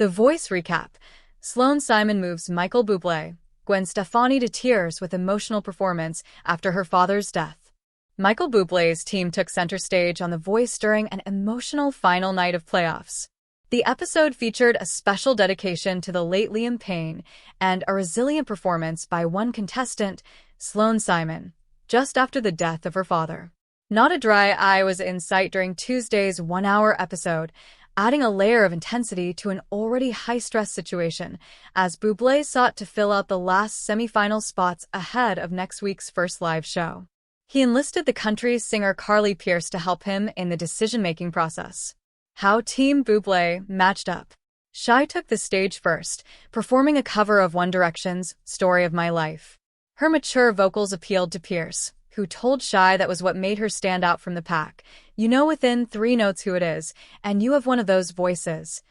The Voice recap. Sloane Simon moves Michael Bublé, Gwen Stefani to tears with emotional performance after her father's death. Michael Bublé's team took center stage on The Voice during an emotional final night of playoffs. The episode featured a special dedication to the late Liam Payne and a resilient performance by one contestant, Sloane Simon, just after the death of her father. Not a dry eye was in sight during Tuesday's one-hour episode, adding a layer of intensity to an already high-stress situation, as Bublé sought to fill out the last semi-final spots ahead of next week's first live show. He enlisted the country's singer Carly Pearce to help him in the decision-making process. How Team Bublé matched up. Shai took the stage first, performing a cover of One Direction's Story of My Life. Her mature vocals appealed to Pearce, who told Shai that was what made her stand out from the pack. "You know within 3 notes who it is, and you have one of those voices."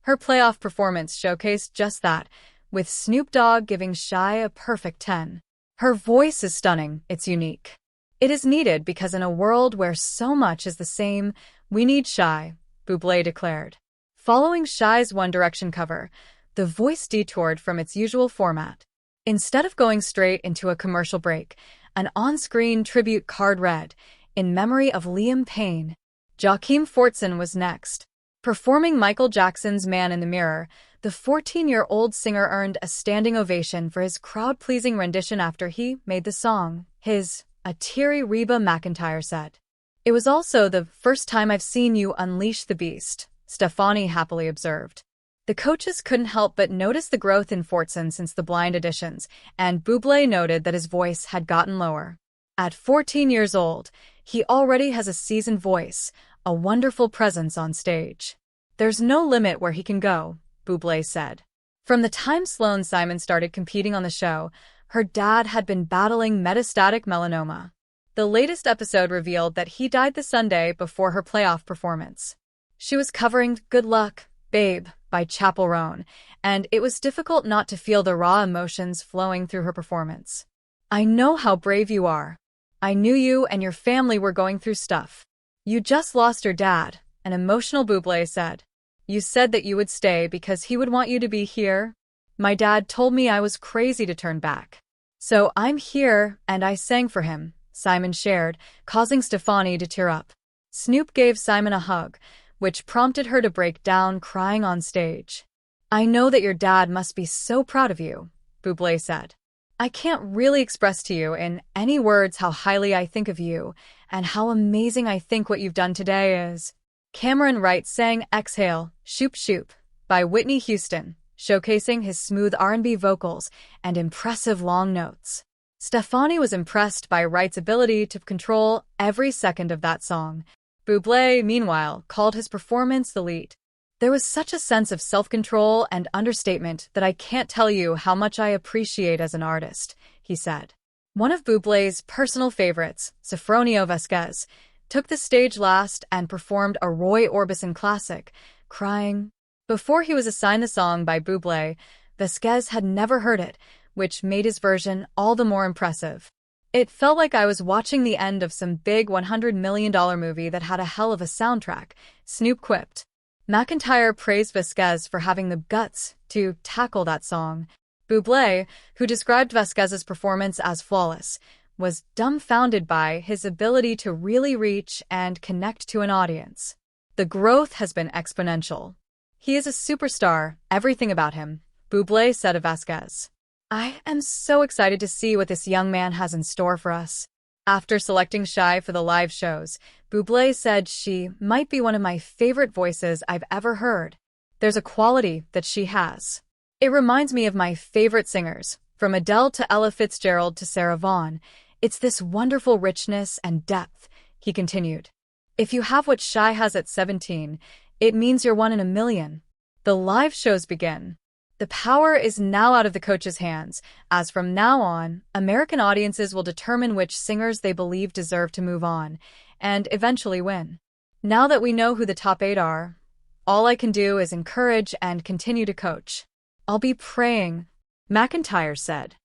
Her playoff performance showcased just that, with Snoop Dogg giving Shai a perfect 10. Her voice is stunning, it's unique. It is needed because in a world where so much is the same, we need Shai, Bublé declared. Following Shai's One Direction cover, The Voice detoured from its usual format. Instead of going straight into a commercial break, an on-screen tribute card read, "In memory of Liam Payne." Joaquin Phoenix was next. Performing Michael Jackson's Man in the Mirror, the 14-year-old singer earned a standing ovation for his crowd-pleasing rendition after he made the song his. A teary Reba McEntire said. "It was also the first time I've seen you unleash the beast," Stefani happily observed. The coaches couldn't help but notice the growth in Fortson since the blind auditions, and Bublé noted that his voice had gotten lower. At 14 years old, he already has a seasoned voice, a wonderful presence on stage. "There's no limit where he can go," Bublé said. From the time Sloane Simon started competing on the show, her dad had been battling metastatic melanoma. The latest episode revealed that he died the Sunday before her playoff performance. She was covering Good Luck, Babe by Chappell Roan, and it was difficult not to feel the raw emotions flowing through her performance. "I know how brave you are. I knew you and your family were going through stuff. You just lost your dad," an emotional Bublé said. "You said that you would stay because he would want you to be here. My dad told me I was crazy to turn back. So I'm here, and I sang for him," Simon shared, causing Stefani to tear up. Snoop gave Simon a hug, which prompted her to break down crying on stage. "I know that your dad must be so proud of you," Bublé said. "I can't really express to you in any words how highly I think of you and how amazing I think what you've done today is." Cameron Wright sang Exhale, Shoop Shoop by Whitney Houston, showcasing his smooth R&B vocals and impressive long notes. Stefani was impressed by Wright's ability to control every second of that song. Bublé, meanwhile, called his performance elite. "There was such a sense of self-control and understatement that I can't tell you how much I appreciate as an artist," he said. One of Bublé's personal favorites, Sofronio Vasquez, took the stage last and performed a Roy Orbison classic, Crying. Before he was assigned the song by Bublé, Vasquez had never heard it, which made his version all the more impressive. "It felt like I was watching the end of some big $100 million movie that had a hell of a soundtrack," Snoop quipped. McEntire praised Vasquez for having the guts to tackle that song. Bublé, who described Vasquez's performance as flawless, was dumbfounded by his ability to really reach and connect to an audience. "The growth has been exponential. He is a superstar, everything about him," Bublé said of Vasquez. "I am so excited to see what this young man has in store for us." After selecting Shai for the live shows, Bublé said, "She might be one of my favorite voices I've ever heard. There's a quality that she has. It reminds me of my favorite singers, from Adele to Ella Fitzgerald to Sarah Vaughan. It's this wonderful richness and depth," he continued. "If you have what Shai has at 17, it means you're one in a million." The live shows begin. The power is now out of the coaches' hands, as from now on, American audiences will determine which singers they believe deserve to move on, and eventually win. "Now that we know who the top 8 are, all I can do is encourage and continue to coach. I'll be praying," McEntire said.